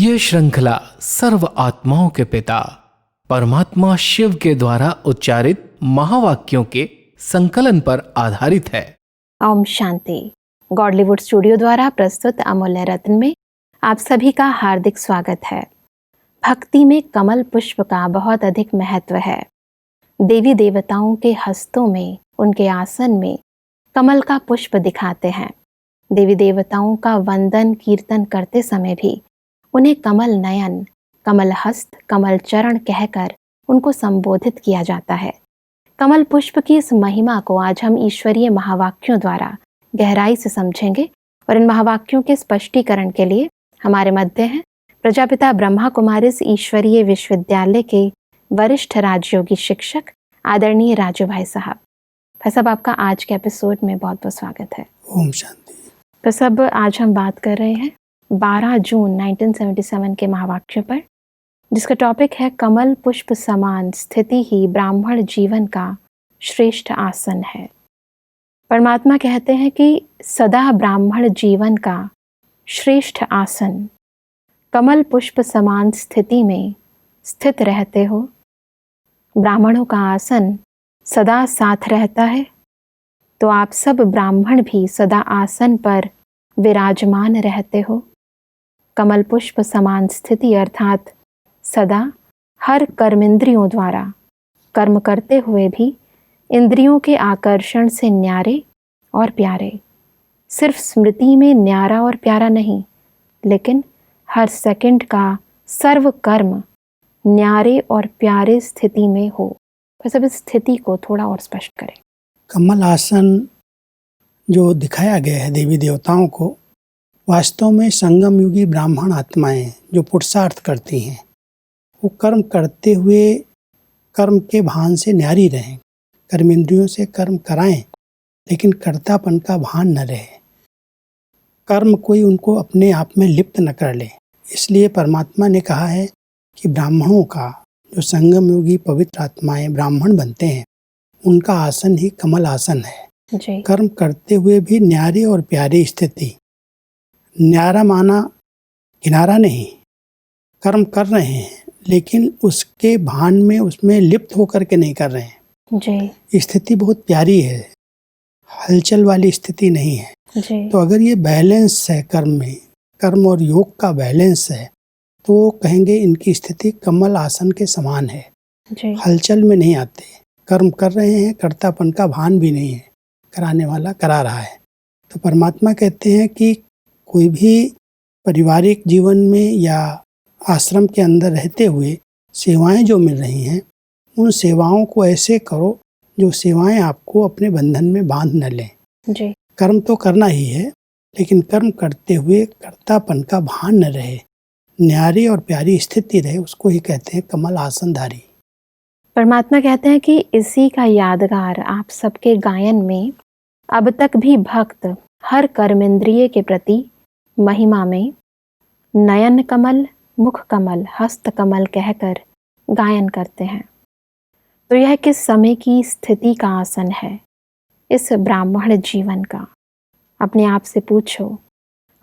ये श्रृंखला सर्व आत्माओं के पिता परमात्मा शिव के द्वारा उच्चारित महावाक्यों के संकलन पर आधारित है। ओम शांति। गॉडलीवुड स्टूडियो द्वारा प्रस्तुत अमूल्य रत्न में आप सभी का हार्दिक स्वागत है। भक्ति में कमल पुष्प का बहुत अधिक महत्व है। देवी देवताओं के हस्तों में, उनके आसन में कमल का पुष्प दिखाते हैं। देवी देवताओं का वंदन कीर्तन करते समय भी उन्हें कमल नयन, कमल हस्त, कमल चरण कहकर उनको संबोधित किया जाता है। कमल पुष्प की इस महिमा को आज हम ईश्वरीय महावाक्यों द्वारा गहराई से समझेंगे और इन महावाक्यों के स्पष्टीकरण के लिए हमारे मध्य हैं प्रजापिता ब्रह्मा कुमारीज ईश्वरीय विश्वविद्यालय के वरिष्ठ राजयोगी शिक्षक आदरणीय राजू भाई साहब। भाई साहब, आपका आज के एपिसोड में बहुत बहुत स्वागत है। ओम शांति। तो सब आज हम बात कर रहे हैं 12 जून 1977 के महावाक्यों पर, जिसका टॉपिक है कमल पुष्प समान स्थिति ही ब्राह्मण जीवन का श्रेष्ठ आसन है। परमात्मा कहते हैं कि सदा ब्राह्मण जीवन का श्रेष्ठ आसन कमल पुष्प समान स्थिति में स्थित रहते हो। ब्राह्मणों का आसन सदा साथ रहता है, तो आप सब ब्राह्मण भी सदा आसन पर विराजमान रहते हो। कमल पुष्प समान स्थिति अर्थात सदा हर कर्मेंद्रियों द्वारा कर्म करते हुए भी इंद्रियों के आकर्षण से न्यारे और प्यारे, सिर्फ स्मृति में न्यारा और प्यारा नहीं, लेकिन हर सेकंड का सर्व कर्म न्यारे और प्यारे स्थिति में हो। बस अब इस स्थिति को थोड़ा और स्पष्ट करें। कमल आसन जो दिखाया गया है देवी देवताओं को, वास्तव में संगम युगी ब्राह्मण आत्माएं जो पुरुषार्थ करती हैं, वो कर्म करते हुए कर्म के भान से न्यारी रहें, कर्मेंद्रियों से कर्म कराएं, लेकिन कर्तापन का भान न रहे, कर्म कोई उनको अपने आप में लिप्त न कर ले। इसलिए परमात्मा ने कहा है कि ब्राह्मणों का, जो संगम योगी पवित्र आत्माएं ब्राह्मण बनते हैं, उनका आसन ही कमल आसन है। जी। कर्म करते हुए भी न्यारे और प्यारी स्थिति। न्यारा माना किनारा नहीं, कर्म कर रहे हैं लेकिन उसके भान में, उसमें लिप्त होकर के नहीं कर रहे हैं। जी। स्थिति बहुत प्यारी है, हलचल वाली स्थिति नहीं है। जी। तो अगर ये बैलेंस है कर्म में, कर्म और योग का बैलेंस है, तो वो कहेंगे इनकी स्थिति कमल आसन के समान है। जी। हलचल में नहीं आते, कर्म कर रहे हैं, कर्तापन का भान भी नहीं है, कराने वाला करा रहा है। तो परमात्मा कहते हैं कि कोई भी पारिवारिक जीवन में या आश्रम के अंदर रहते हुए सेवाएं जो मिल रही हैं, उन सेवाओं को ऐसे करो जो सेवाएं आपको अपने बंधन में बांध न लें। जी। कर्म तो करना ही है, लेकिन कर्म करते हुए कर्तापन का भान न रहे, न्यारी और प्यारी स्थिति रहे, उसको ही कहते हैं कमल आसनधारी। परमात्मा कहते हैं कि इसी का यादगार आप सबके गायन में अब तक भी भक्त हर कर्मेंद्रिय के प्रति महिमा में नयन कमल, मुख कमल, हस्त कमल कहकर गायन करते हैं। तो यह किस समय की स्थिति का आसन है इस ब्राह्मण जीवन का? अपने आप से पूछो।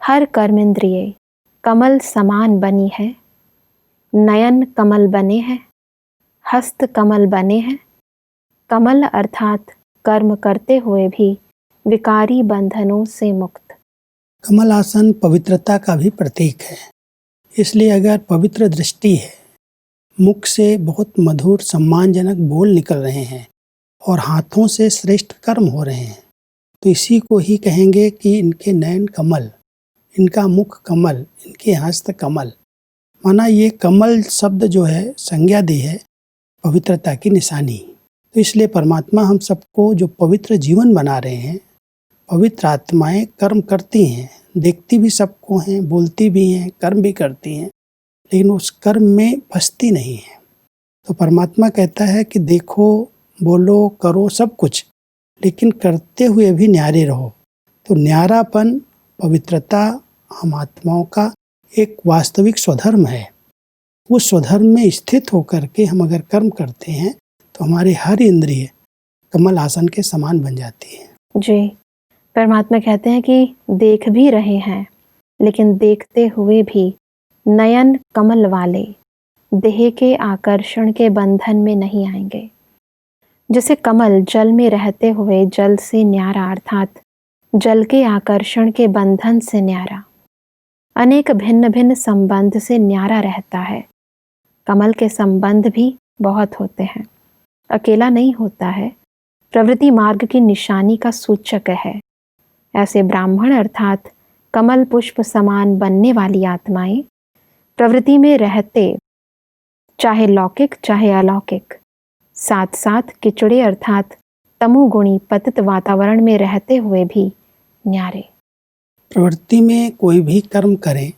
हर कर्मेंद्रिय कमल समान बनी है, नयन कमल बने हैं, हस्त कमल बने हैं। कमल अर्थात कर्म करते हुए भी विकारी बंधनों से मुक्त। कमल आसन पवित्रता का भी प्रतीक है। इसलिए अगर पवित्र दृष्टि है, मुख से बहुत मधुर सम्मानजनक बोल निकल रहे हैं और हाथों से श्रेष्ठ कर्म हो रहे हैं, तो इसी को ही कहेंगे कि इनके नयन कमल, इनका मुख कमल, इनके हस्त कमल। माना ये कमल शब्द जो है संज्ञा दी है पवित्रता की निशानी। तो इसलिए परमात्मा हम सबको जो पवित्र जीवन बना रहे हैं, पवित्र आत्माएं कर्म करती हैं, देखती भी सबको हैं, बोलती भी हैं, कर्म भी करती हैं, लेकिन उस कर्म में फंसती नहीं है। तो परमात्मा कहता है कि देखो, बोलो, करो सब कुछ, लेकिन करते हुए भी न्यारे रहो। तो न्यारापन, पवित्रता हम आत्माओं का एक वास्तविक स्वधर्म है। उस स्वधर्म में स्थित होकर के हम अगर कर्म करते हैं तो हमारी हर इंद्रिय कमल आसन के समान बन जाती है। जी। परमात्मा कहते हैं कि देख भी रहे हैं, लेकिन देखते हुए भी नयन कमल वाले देह के आकर्षण के बंधन में नहीं आएंगे। जैसे कमल जल में रहते हुए जल से न्यारा अर्थात जल के आकर्षण के बंधन से न्यारा, अनेक भिन्न भिन्न संबंध से न्यारा रहता है। कमल के संबंध भी बहुत होते हैं, अकेला नहीं होता है, प्रवृत्ति मार्ग की निशानी का सूचक है। ऐसे ब्राह्मण अर्थात कमल पुष्प समान बनने वाली आत्माएं प्रवृत्ति में रहते, चाहे लौकिक चाहे अलौकिक, साथ साथ किचड़े अर्थात तमोगुणी पतित वातावरण में रहते हुए भी न्यारे। प्रवृत्ति में कोई भी कर्म करें,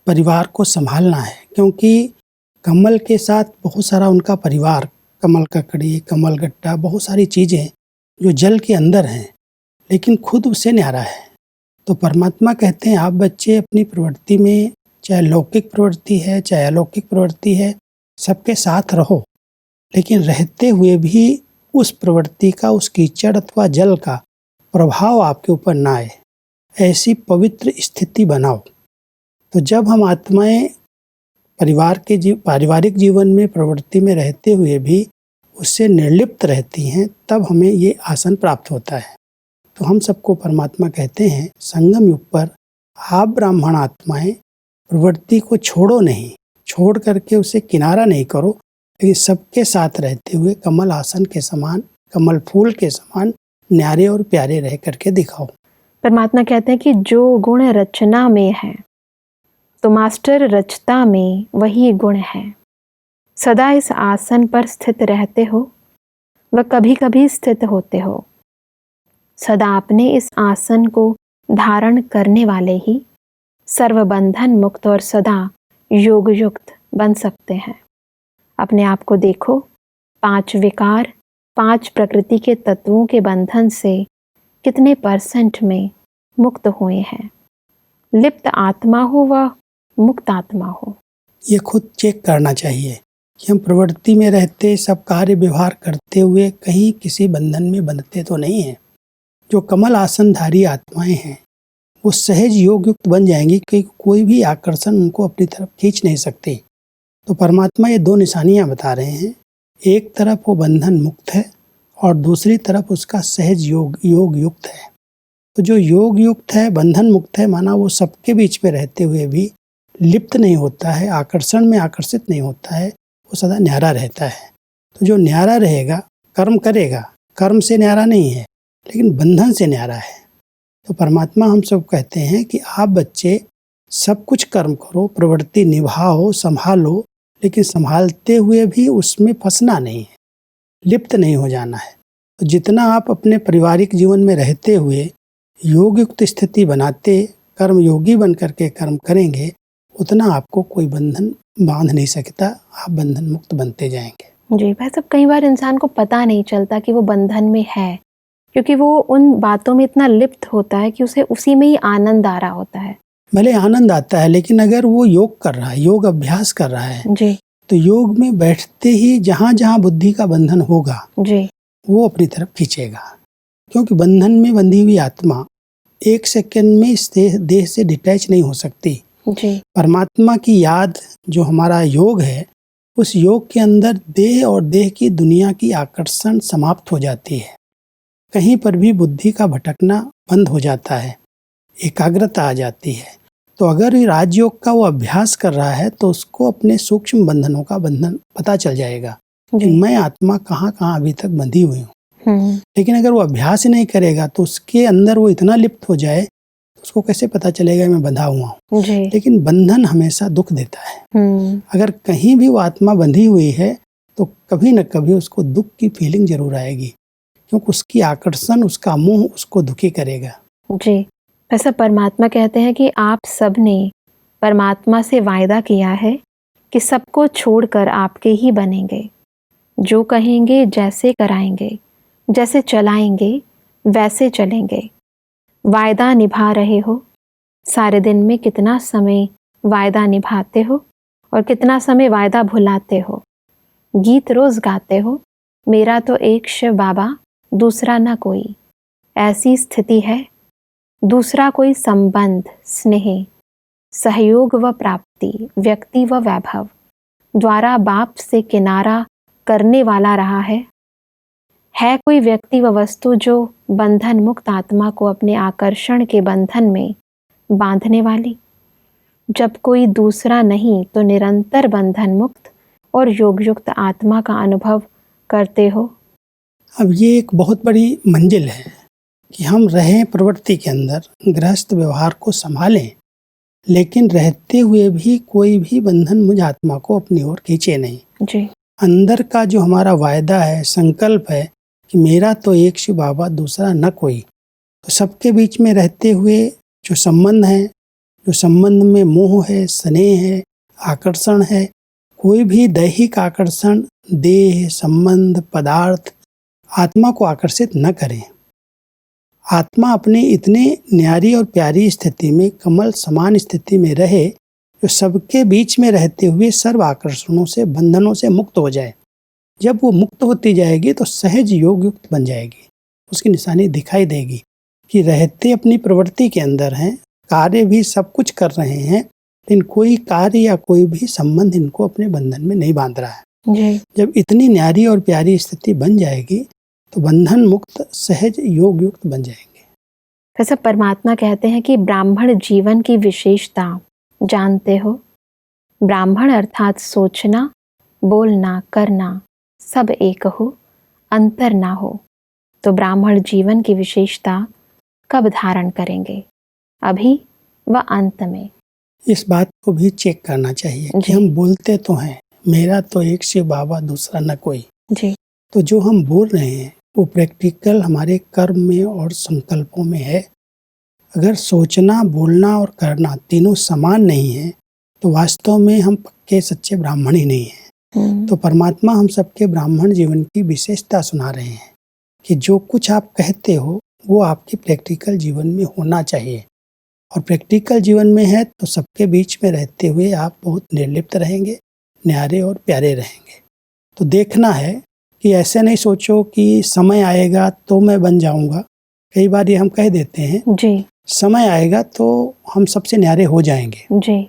परिवार को संभालना है, क्योंकि कमल के साथ बहुत सारा उनका परिवार, कमल ककड़ी, कमल गट्टा, बहुत सारी चीज़ें जो जल के अंदर हैं, लेकिन खुद उससे न्यारा है। तो परमात्मा कहते हैं आप बच्चे अपनी प्रवृत्ति में, चाहे लौकिक प्रवृत्ति है चाहे अलौकिक प्रवृत्ति है, सबके साथ रहो, लेकिन रहते हुए भी उस प्रवृत्ति का, उस कीचड़ अथवा जल का प्रभाव आपके ऊपर ना आए, ऐसी पवित्र स्थिति बनाओ। तो जब हम आत्माएं पारिवारिक जीवन में प्रवृत्ति में रहते हुए भी उससे निर्लिप्त रहती हैं, तब हमें ये आसन प्राप्त होता है। तो हम सबको परमात्मा कहते हैं संगम युग पर आप ब्राह्मण आत्माएं प्रवृत्ति को छोड़ो नहीं, छोड़ करके उसे किनारा नहीं करो, लेकिन सबके साथ रहते हुए कमल आसन के समान, कमल फूल के समान न्यारे और प्यारे रह करके दिखाओ। परमात्मा कहते हैं कि जो गुण रचना में है तो मास्टर रचता में वही गुण है। सदा इस आसन पर स्थित रहते हो व कभी कभी स्थित होते हो। सदा अपने इस आसन को धारण करने वाले ही सर्वबंधन मुक्त और सदा योग युक्त बन सकते हैं। अपने आप को देखो, 5 विकार, 5 प्रकृति के तत्वों के बंधन से कितने % में मुक्त हुए हैं। लिप्त आत्मा हो व मुक्त आत्मा हो, ये खुद चेक करना चाहिए कि हम प्रवृत्ति में रहते, सब कार्य व्यवहार करते हुए कहीं किसी बंधन में बंधते तो नहीं हैं। जो कमल आसनधारी आत्माएं हैं वो सहज योग युक्त बन जाएंगी, क्योंकि कोई भी आकर्षण उनको अपनी तरफ खींच नहीं सकती। तो परमात्मा ये 2 निशानियां बता रहे हैं, एक तरफ वो बंधन मुक्त है और दूसरी तरफ उसका सहज योग युक्त है। तो जो योग युक्त है, बंधन मुक्त है, माना वो सबके बीच में रहते हुए भी लिप्त नहीं होता है, आकर्षण में आकर्षित नहीं होता है, वो सदा न्यारा रहता है। तो जो न्यारा रहेगा, कर्म करेगा, कर्म से न्यारा नहीं है लेकिन बंधन से न्यारा है। तो परमात्मा हम सब कहते हैं कि आप बच्चे सब कुछ कर्म करो, प्रवृत्ति निभाओ, संभालो, लेकिन संभालते हुए भी उसमें फंसना नहीं है, लिप्त नहीं हो जाना है। तो जितना आप अपने पारिवारिक जीवन में रहते हुए योग युक्त स्थिति बनाते, कर्म योगी बन करके कर्म करेंगे, उतना आपको कोई बंधन बांध नहीं सकता, आप बंधन मुक्त बनते जाएंगे। जी भाई साहब, कई बार इंसान को पता नहीं चलता कि वो बंधन में है, क्योंकि वो उन बातों में इतना लिप्त होता है कि उसे उसी में ही आनंद आ रहा होता है। भले आनंद आता है, लेकिन अगर वो योग कर रहा है, योग अभ्यास कर रहा है जी, तो योग में बैठते ही जहाँ जहाँ बुद्धि का बंधन होगा जी, वो अपनी तरफ खींचेगा। क्योंकि बंधन में बंधी हुई आत्मा 1 सेकंड में इस देह से डिटैच नहीं हो सकती। जी, परमात्मा की याद जो हमारा योग है, उस योग के अंदर देह और देह की दुनिया की आकर्षण समाप्त हो जाती है। कहीं पर भी बुद्धि का भटकना बंद हो जाता है, एकाग्रता आ जाती है। तो अगर ये राजयोग का वो अभ्यास कर रहा है तो उसको अपने सूक्ष्म बंधनों का बंधन पता चल जाएगा कि मैं आत्मा कहाँ कहाँ अभी तक बंधी हुई हूँ। लेकिन अगर वो अभ्यास ही नहीं करेगा तो उसके अंदर वो इतना लिप्त हो जाए, उसको कैसे पता चलेगा मैं बंधा हुआ हूँ। लेकिन बंधन हमेशा दुख देता है। अगर कहीं भी वो आत्मा बंधी हुई है तो कभी न कभी उसको दुख की फीलिंग जरूर आएगी, क्योंकि उसकी आकर्षण, उसका मोह उसको दुखी करेगा। जी, ऐसा परमात्मा कहते हैं कि आप सब ने परमात्मा से वायदा किया है कि सबको छोड़कर आपके ही बनेंगे, जो कहेंगे जैसे कराएंगे, जैसे चलाएंगे वैसे चलेंगे। वायदा निभा रहे हो, सारे दिन में कितना समय वायदा निभाते हो और कितना समय वायदा भुलाते हो। गीत रोज गाते हो, मेरा तो एक शिव बाबा दूसरा ना कोई। ऐसी स्थिति है, दूसरा कोई संबंध, स्नेह सहयोग व प्राप्ति, व्यक्ति व वैभव द्वारा बाप से किनारा करने वाला रहा है? कोई व्यक्ति व वस्तु जो बंधन मुक्त आत्मा को अपने आकर्षण के बंधन में बांधने वाली? जब कोई दूसरा नहीं तो निरंतर बंधन मुक्त और योग युक्त आत्मा का अनुभव करते हो। अब ये एक बहुत बड़ी मंजिल है कि हम रहें प्रवृत्ति के अंदर, गृहस्थ व्यवहार को संभालें, लेकिन रहते हुए भी कोई भी बंधन मुझ आत्मा को अपनी ओर खींचे नहीं। जी। अंदर का जो हमारा वायदा है, संकल्प है कि मेरा तो एक शिव बाबा, दूसरा न कोई, तो सबके बीच में रहते हुए जो संबंध है, जो संबंध में मोह है, स्नेह है, आकर्षण है, कोई भी दैहिक आकर्षण, देह, संबंध, पदार्थ आत्मा को आकर्षित न करें। आत्मा अपने इतने न्यारी और प्यारी स्थिति में, कमल समान स्थिति में रहे, जो सबके बीच में रहते हुए सर्व आकर्षणों से, बंधनों से मुक्त हो जाए। जब वो मुक्त होती जाएगी तो सहज योग युक्त बन जाएगी। उसकी निशानी दिखाई देगी कि रहते अपनी प्रवृत्ति के अंदर हैं, कार्य भी सब कुछ कर रहे हैं, लेकिन कोई कार्य या कोई भी संबंध इनको अपने बंधन में नहीं बांध रहा है। जी। जब इतनी न्यारी और प्यारी स्थिति बन जाएगी तो बंधन मुक्त, सहज योग युक्त बन जाएंगे। वैसे परमात्मा कहते हैं कि ब्राह्मण जीवन की विशेषता जानते हो? ब्राह्मण अर्थात सोचना, बोलना, करना सब एक हो, अंतर ना हो। तो ब्राह्मण जीवन की विशेषता कब धारण करेंगे? अभी व अंत में। इस बात को भी चेक करना चाहिए कि हम बोलते तो हैं मेरा तो एक शिव बाबा, दूसरा न कोई। जी। तो जो हम बोल रहे हैं वो प्रैक्टिकल हमारे कर्म में और संकल्पों में है। अगर सोचना, बोलना और करना तीनों समान नहीं है तो वास्तव में हम पक्के सच्चे ब्राह्मण ही नहीं हैं। तो परमात्मा हम सबके ब्राह्मण जीवन की विशेषता सुना रहे हैं कि जो कुछ आप कहते हो वो आपके प्रैक्टिकल जीवन में होना चाहिए, और प्रैक्टिकल जीवन में है तो सबके बीच में रहते हुए आप बहुत निर्लिप्त रहेंगे, न्यारे और प्यारे रहेंगे। तो देखना है कि ऐसे नहीं सोचो कि समय आएगा तो मैं बन जाऊंगा। कई बार ये हम कह देते हैं जी। समय आएगा तो हम सबसे न्यारे हो जाएंगे। जी।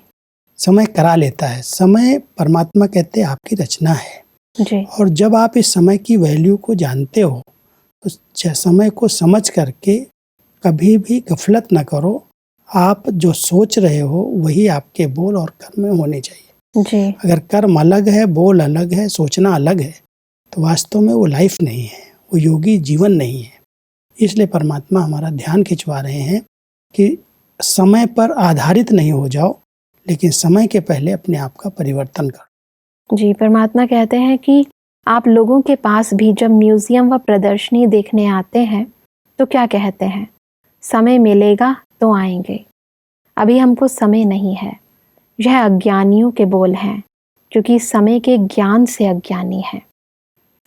समय करा लेता है। समय परमात्मा कहते हैं आपकी रचना है। जी। और जब आप इस समय की वैल्यू को जानते हो तो समय को समझ करके कभी भी गफलत न करो। आप जो सोच रहे हो वही आपके बोल और कर्म में होने चाहिए। जी। अगर कर्म अलग है, बोल अलग है, सोचना अलग है तो वास्तव में वो लाइफ नहीं है, वो योगी जीवन नहीं है। इसलिए परमात्मा हमारा ध्यान खिंचवा रहे हैं कि समय पर आधारित नहीं हो जाओ, लेकिन समय के पहले अपने आप का परिवर्तन करो। जी। परमात्मा कहते हैं कि आप लोगों के पास भी जब म्यूजियम व प्रदर्शनी देखने आते हैं तो क्या कहते हैं? समय मिलेगा तो आएंगे, अभी हमको समय नहीं है। यह अज्ञानियों के बोल हैं, क्योंकि समय के ज्ञान से अज्ञानी है।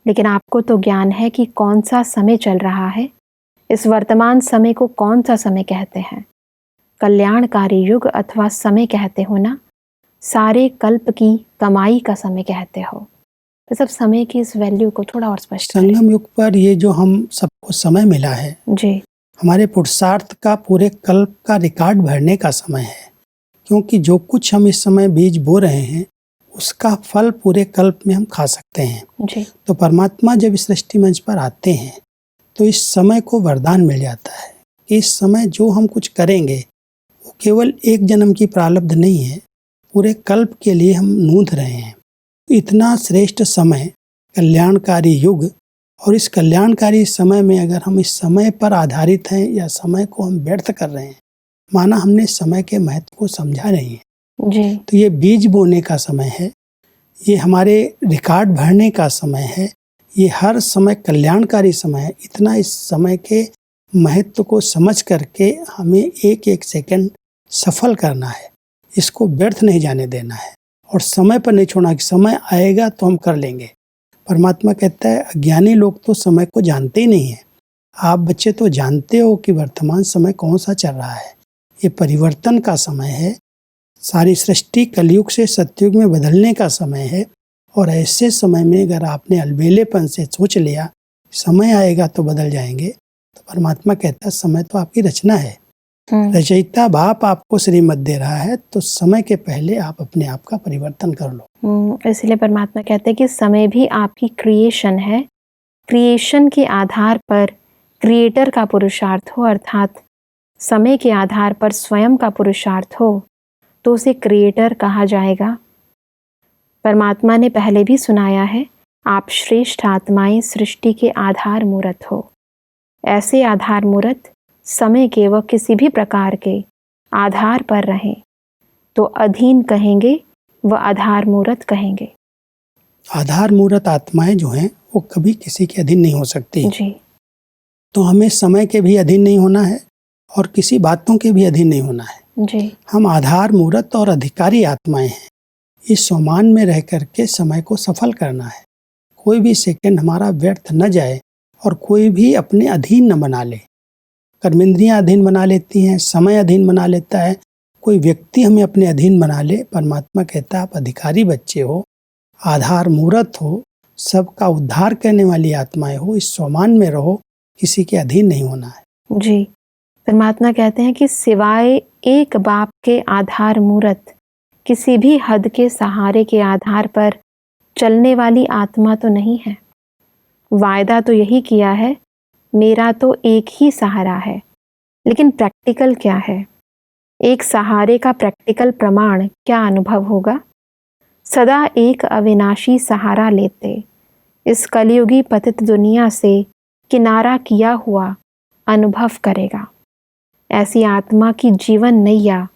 लेकिन आपको तो ज्ञान है कि कौन सा समय चल रहा है। इस वर्तमान समय को कौन सा समय कहते हैं? कल्याणकारी युग अथवा समय कहते हो ना, सारे कल्प की कमाई का समय कहते हो। तो सब समय की इस वैल्यू को थोड़ा और स्पष्ट करें। संगम युग पर ये जो हम सबको समय मिला है, जी। हमारे पुरुषार्थ का पूरे कल्प का रिकॉर्ड भरने का समय है। क्योंकि जो कुछ हम इस समय बीज बो रहे हैं उसका फल पूरे कल्प में हम खा सकते हैं। जी। तो परमात्मा जब इस सृष्टि मंच पर आते हैं तो इस समय को वरदान मिल जाता है कि इस समय जो हम कुछ करेंगे वो केवल एक जन्म की प्रारब्ध नहीं है, पूरे कल्प के लिए हम नूंद रहे हैं। इतना श्रेष्ठ समय, कल्याणकारी युग, और इस कल्याणकारी समय में अगर हम इस समय पर आधारित हैं या समय को हम व्यर्थ कर रहे हैं, माना हमने समय के महत्व को समझा नहीं है। जी। तो ये बीज बोने का समय है, ये हमारे रिकॉर्ड भरने का समय है, ये हर समय कल्याणकारी समय है। इतना इस समय के महत्व को समझ करके हमें एक एक सेकंड सफल करना है, इसको व्यर्थ नहीं जाने देना है और समय पर नहीं छोड़ना कि समय आएगा तो हम कर लेंगे। परमात्मा कहता है अज्ञानी लोग तो समय को जानते ही नहीं है। आप बच्चे तो जानते हो कि वर्तमान समय कौन सा चल रहा है। ये परिवर्तन का समय है, सारी सृष्टि कलयुग से सतयुग में बदलने का समय है। और ऐसे समय में अगर आपने अलबेलेपन से सोच लिया समय आएगा तो बदल जाएंगे, तो परमात्मा कहता है समय तो आपकी रचना है, रचयिता बाप आपको श्रीमत दे रहा है तो समय के पहले आप अपने आप का परिवर्तन कर लो। इसलिए परमात्मा कहते हैं कि समय भी आपकी क्रिएशन है। क्रिएशन के आधार पर क्रिएटर का पुरुषार्थ हो, अर्थात समय के आधार पर स्वयं का पुरुषार्थ हो, तो उसे क्रिएटर कहा जाएगा। परमात्मा ने पहले भी सुनाया है, आप श्रेष्ठ आत्माएं सृष्टि के आधार मूर्त हो। ऐसे आधार मूर्त समय के व किसी भी प्रकार के आधार पर रहें तो अधीन कहेंगे व आधार मूर्त कहेंगे। आधार मूर्त आत्माएं जो हैं वो कभी किसी के अधीन नहीं हो सकती जी। तो हमें समय के भी अधीन नहीं होना है और किसी बातों के भी अधीन नहीं होना है। जी। हम आधार मूर्त और अधिकारी आत्माएं हैं। इस सोमान में रह करके समय को सफल करना है। कोई भी सेकंड हमारा व्यर्थ न जाए और कोई भी अपने अधीन न बना ले। कर्मेंद्रियां अधीन बना लेती हैं, समय अधीन बना लेता है, कोई व्यक्ति हमें अपने अधीन बना ले। परमात्मा कहता है आप अधिकारी बच्चे हो, आधार मूर्त हो, सबका उद्धार करने वाली आत्माएं हो, इस सोमान में रहो, किसी के अधीन नहीं होना है। जी। परमात्मा कहते हैं कि सिवाय एक बाप के आधार मूर्त किसी भी हद के सहारे के आधार पर चलने वाली आत्मा तो नहीं है। वायदा तो यही किया है, मेरा तो एक ही सहारा है, लेकिन प्रैक्टिकल क्या है? एक सहारे का प्रैक्टिकल प्रमाण क्या अनुभव होगा? सदा एक अविनाशी सहारा लेते इस कलयुगी पतित दुनिया से किनारा किया हुआ अनुभव करेगा। ऐसी आत्मा की जीवन नैया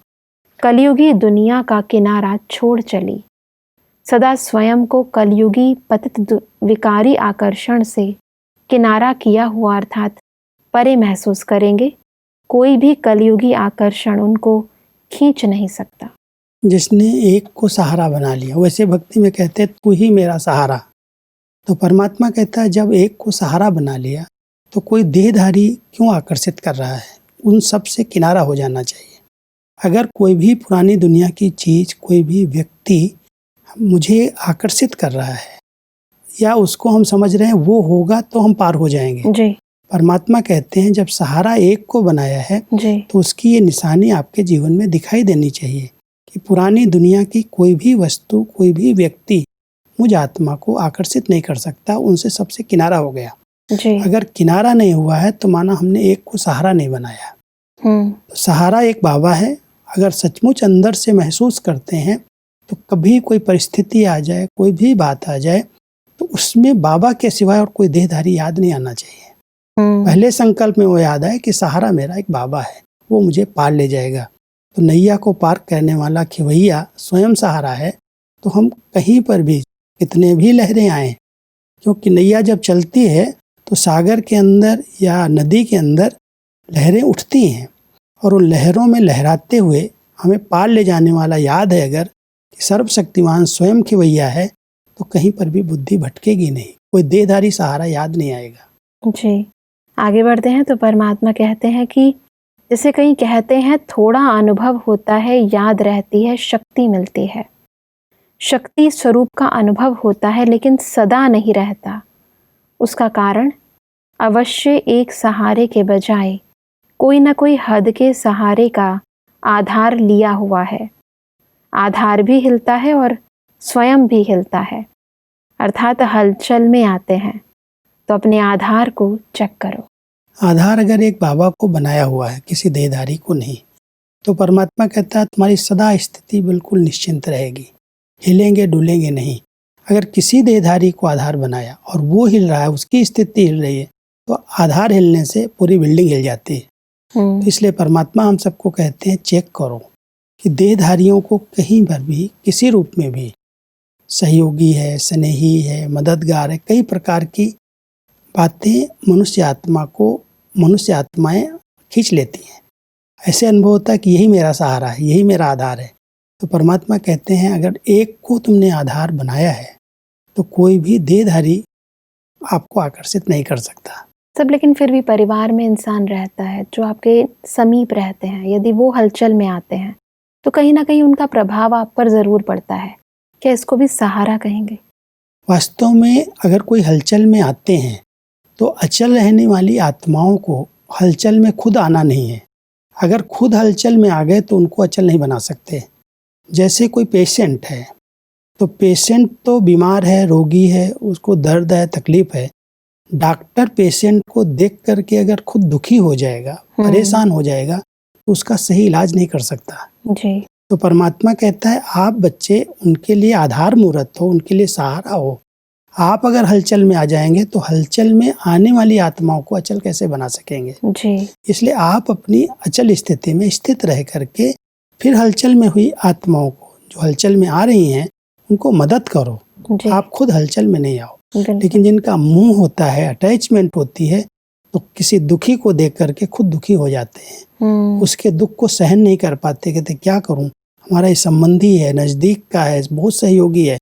कलयुगी दुनिया का किनारा छोड़ चली। सदा स्वयं को कलयुगी पतित विकारी आकर्षण से किनारा किया हुआ अर्थात परे महसूस करेंगे। कोई भी कलयुगी आकर्षण उनको खींच नहीं सकता। जिसने एक को सहारा बना लिया, वैसे भक्ति में कहते हैं तू ही मेरा सहारा। तो परमात्मा कहता है जब एक को सहारा बना लिया तो कोई देहधारी क्यों आकर्षित कर रहा है? उन सब से किनारा हो जाना चाहिए। अगर कोई भी पुरानी दुनिया की चीज, कोई भी व्यक्ति मुझे आकर्षित कर रहा है या उसको हम समझ रहे हैं वो होगा तो हम पार हो जाएंगे। जी। परमात्मा कहते हैं जब सहारा एक को बनाया है जी। तो उसकी ये निशानी आपके जीवन में दिखाई देनी चाहिए कि पुरानी दुनिया की कोई भी वस्तु, कोई भी व्यक्ति मुझ आत्मा को आकर्षित नहीं कर सकता, उनसे सबसे किनारा हो गया। जी। अगर किनारा नहीं हुआ है तो माना हमने एक को सहारा नहीं बनाया। तो सहारा एक बाबा है। अगर सचमुच अंदर से महसूस करते हैं तो कभी कोई परिस्थिति आ जाए, कोई भी बात आ जाए तो उसमें बाबा के सिवाय और कोई देहधारी याद नहीं आना चाहिए। पहले संकल्प में वो याद आए कि सहारा मेरा एक बाबा है, वो मुझे पार ले जाएगा। तो नैया को पार करने वाला खिवैया स्वयं सहारा है। तो हम कहीं पर भी कितने भी लहरें आए, क्योंकि नैया जब चलती है तो सागर के अंदर या नदी के अंदर लहरें उठती हैं और उन लहरों में लहराते हुए हमें पार ले जाने वाला याद है अगर कि सर्वशक्तिमान स्वयं खिवैया है तो कहीं पर भी बुद्धि भटकेगी नहीं, कोई देहधारी सहारा याद नहीं आएगा। जी। आगे बढ़ते हैं तो परमात्मा कहते हैं कि जैसे कहीं कहते हैं थोड़ा अनुभव होता है, याद रहती है, शक्ति मिलती है। शक्ति स्वरूप का अनुभव होता है लेकिन सदा नहीं रहता। उसका कारण अवश्य एक सहारे के बजाय कोई न कोई हद के सहारे का आधार लिया हुआ है। आधार भी हिलता है और स्वयं भी हिलता है, अर्थात हलचल में आते हैं। तो अपने आधार को चेक करो। आधार अगर एक बाबा को बनाया हुआ है, किसी देहधारी को नहीं, तो परमात्मा कहता है तुम्हारी सदा स्थिति बिल्कुल निश्चिंत रहेगी, हिलेंगे डुलेंगे नहीं। अगर किसी देहधारी को आधार बनाया और वो हिल रहा है, उसकी स्थिति हिल रही है, तो आधार हिलने से पूरी बिल्डिंग हिल जाती है। तो इसलिए परमात्मा हम सबको कहते हैं चेक करो कि देहधारियों को कहीं पर भी किसी रूप में भी सहयोगी है, स्नेही है, मददगार है, कई प्रकार की बातें मनुष्य आत्माएं खींच लेती हैं। ऐसे अनुभव होता है कि यही मेरा सहारा है, यही मेरा आधार है। तो परमात्मा कहते हैं अगर एक को तुमने आधार बनाया है तो कोई भी देहधारी आपको आकर्षित नहीं कर सकता। सब लेकिन फिर भी परिवार में इंसान रहता है जो आपके समीप रहते हैं, यदि वो हलचल में आते हैं तो कहीं ना कहीं उनका प्रभाव आप पर ज़रूर पड़ता है। क्या इसको भी सहारा कहेंगे? वास्तव में अगर कोई हलचल में आते हैं तो अचल रहने वाली आत्माओं को हलचल में खुद आना नहीं है। अगर खुद हलचल में आ गए तो उनको अचल नहीं बना सकते। जैसे कोई पेशेंट है, तो पेशेंट तो बीमार है, रोगी है, उसको दर्द है, तकलीफ है। डॉक्टर पेशेंट को देख करके अगर खुद दुखी हो जाएगा, परेशान हो जाएगा, तो उसका सही इलाज नहीं कर सकता जी। तो परमात्मा कहता है आप बच्चे उनके लिए आधार मूर्त हो, उनके लिए सहारा हो। आप अगर हलचल में आ जाएंगे तो हलचल में आने वाली आत्माओं को अचल कैसे बना सकेंगे। जी। इसलिए आप अपनी अचल स्थिति में स्थित रह करके फिर हलचल में हुई आत्माओं को, जो हलचल में आ रही हैं, उनको मदद करो। जी। आप खुद हलचल में नहीं आओ। बिल्कुल। लेकिन जिनका मुंह होता है, अटैचमेंट होती है, तो किसी दुखी को देख करके खुद दुखी हो जाते हैं। उसके दुख को सहन नहीं कर पाते, कहते क्या करूं, हमारा ये संबंधी है, नजदीक का है, बहुत सहयोगी है,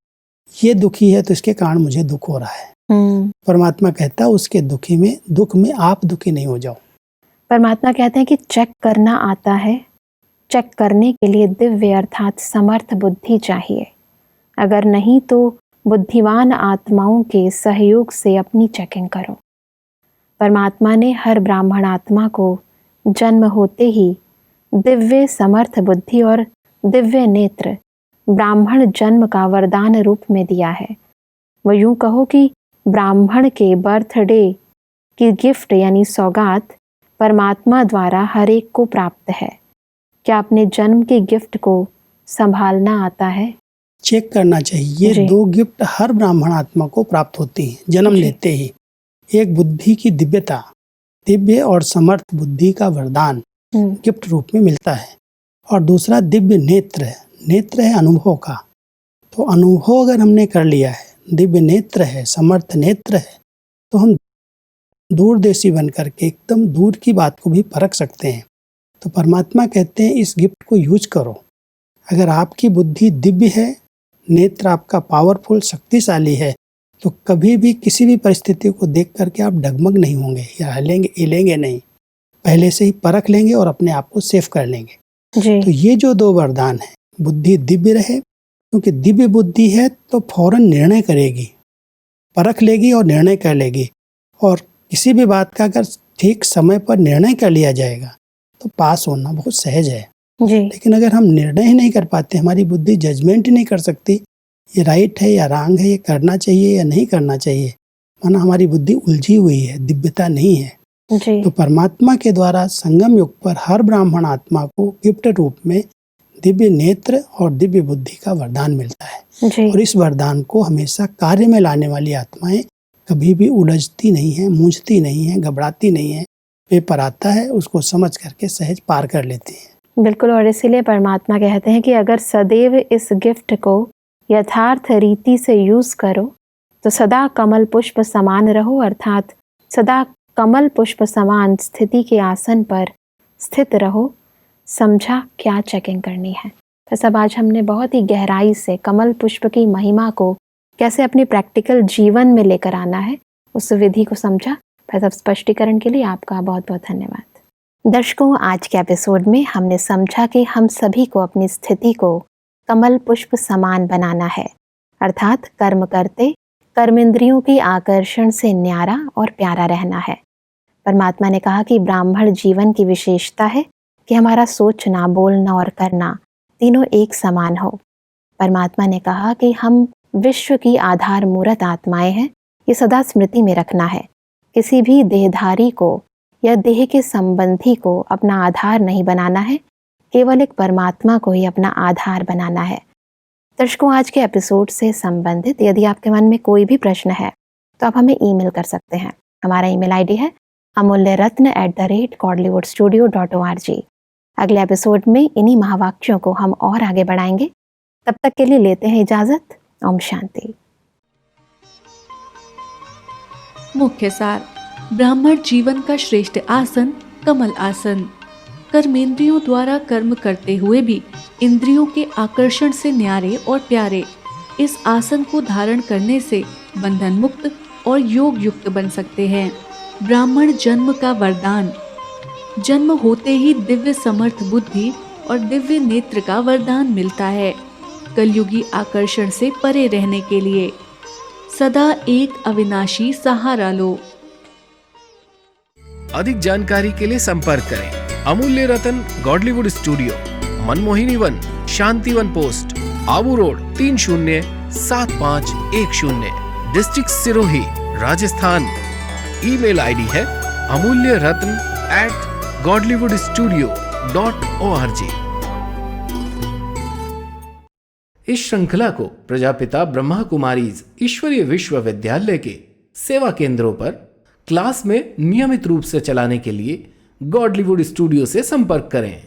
ये दुखी है तो इसके कारण मुझे दुख हो रहा है। परमात्मा कहता है उसके दुख में आप दुखी नहीं हो जाओ। परमात्मा कहते हैं कि चेक करना आता है, चेक करने के लिए दिव्य अर्थात समर्थ बुद्धि चाहिए। अगर नहीं तो बुद्धिमान आत्माओं के सहयोग से अपनी चेकिंग करो। परमात्मा ने हर ब्राह्मण आत्मा को जन्म होते ही दिव्य समर्थ बुद्धि और दिव्य नेत्र ब्राह्मण जन्म का वरदान रूप में दिया है। वो यूं कहो कि ब्राह्मण के बर्थडे की गिफ्ट यानी सौगात परमात्मा द्वारा हर एक को प्राप्त है। क्या अपने जन्म के गिफ्ट को संभालना आता है? चेक करना चाहिए। ये 2 गिफ्ट हर ब्राह्मण आत्मा को प्राप्त होती हैं जन्म लेते ही। एक बुद्धि की दिव्यता, दिव्य और समर्थ बुद्धि का वरदान गिफ्ट रूप में मिलता है, और दूसरा दिव्य नेत्र है। नेत्र है अनुभव का, तो अनुभव अगर हमने कर लिया है, दिव्य नेत्र है, समर्थ नेत्र है, तो हम दूरदेशी बन करके एकदम दूर की बात को भी परख सकते हैं। तो परमात्मा कहते हैं इस गिफ्ट को यूज करो। अगर आपकी बुद्धि दिव्य है, नेत्र आपका पावरफुल शक्तिशाली है, तो कभी भी किसी भी परिस्थिति को देख करके आप डगमग नहीं होंगे या हिलेंगे नहीं। पहले से ही परख लेंगे और अपने आप को सेफ कर लेंगे जी। तो ये जो 2 वरदान है, बुद्धि दिव्य रहे, क्योंकि दिव्य बुद्धि है तो फौरन निर्णय करेगी, परख लेगी और निर्णय कर लेगी। और किसी भी बात का अगर ठीक समय पर निर्णय कर लिया जाएगा तो पास होना बहुत सहज है जी। लेकिन अगर हम निर्णय ही नहीं कर पाते, हमारी बुद्धि जजमेंट ही नहीं कर सकती, ये राइट है या रॉन्ग है, ये करना चाहिए या नहीं करना चाहिए, माना हमारी बुद्धि उलझी हुई है, दिव्यता नहीं है जी। तो परमात्मा के द्वारा संगम युग पर हर ब्राह्मण आत्मा को गिफ्ट रूप में दिव्य नेत्र और दिव्य बुद्धि का वरदान मिलता है जी। और इस वरदान को हमेशा कार्य में लाने वाली आत्माएं कभी भी उलझती नहीं है, मूंझती नहीं है, घबराती नहीं है। पेपर आता है, उसको समझ करके सहज पार कर लेती है। बिल्कुल। और इसीलिए परमात्मा कहते हैं कि अगर सदैव इस गिफ्ट को यथार्थ रीति से यूज करो तो सदा कमल पुष्प समान रहो, अर्थात सदा कमल पुष्प समान स्थिति के आसन पर स्थित रहो। समझा क्या चेकिंग करनी है? तो सब आज हमने बहुत ही गहराई से कमल पुष्प की महिमा को कैसे अपने प्रैक्टिकल जीवन में लेकर आना है, उस विधि को समझा। फिर सब स्पष्टीकरण के लिए आपका बहुत बहुत धन्यवाद। दर्शकों, आज के एपिसोड में हमने समझा कि हम सभी को अपनी स्थिति को कमल पुष्प समान बनाना है, अर्थात कर्म करते कर्मेंद्रियों के आकर्षण से न्यारा और प्यारा रहना है। परमात्मा ने कहा कि ब्राह्मण जीवन की विशेषता है कि हमारा सोचना, बोलना और करना तीनों एक समान हो। परमात्मा ने कहा कि हम विश्व की आधार मूर्त आत्माएं हैं, ये सदा स्मृति में रखना है। किसी भी देहधारी को या देह के संबंधी को अपना आधार नहीं बनाना है, केवल एक परमात्मा को ही अपना आधार बनाना है। दर्शकों, आज के एपिसोड से संबंधित यदि आपके मन में कोई भी प्रश्न है तो आप हमें ईमेल कर सकते हैं। हमारा ईमेल आईडी है amulyaratna@kollywoodstudio.org। अगले एपिसोड में इन्हीं महावाक्यों को हम और आगे बढ़ाएंगे। तब तक के लिए लेते हैं इजाजत। ओम शांति। मुख्य सार: ब्राह्मण जीवन का श्रेष्ठ आसन कमल आसन। कर्मेंद्रियों द्वारा कर्म करते हुए भी इंद्रियों के आकर्षण से न्यारे और प्यारे। इस आसन को धारण करने से बंधन मुक्त और योग युक्त बन सकते हैं। ब्राह्मण जन्म का वरदान: जन्म होते ही दिव्य समर्थ बुद्धि और दिव्य नेत्र का वरदान मिलता है। कलयुगी आकर्षण से परे रहने के लिए सदा एक अविनाशी सहारा लो। अधिक जानकारी के लिए संपर्क करें Amulya Ratan Godlywood studio, Manmohini Van, Shantivan post, Abu road 307510, district Sirohi, Rajasthan. Email ID है amulyaratn@godlywoodstudio.org। इस श्रृंखला को प्रजापिता ब्रह्मा कुमारीज ईश्वरीय विश्वविद्यालय के सेवा केंद्रों पर क्लास में नियमित रूप से चलाने के लिए गॉडलीवुड स्टूडियो से संपर्क करें।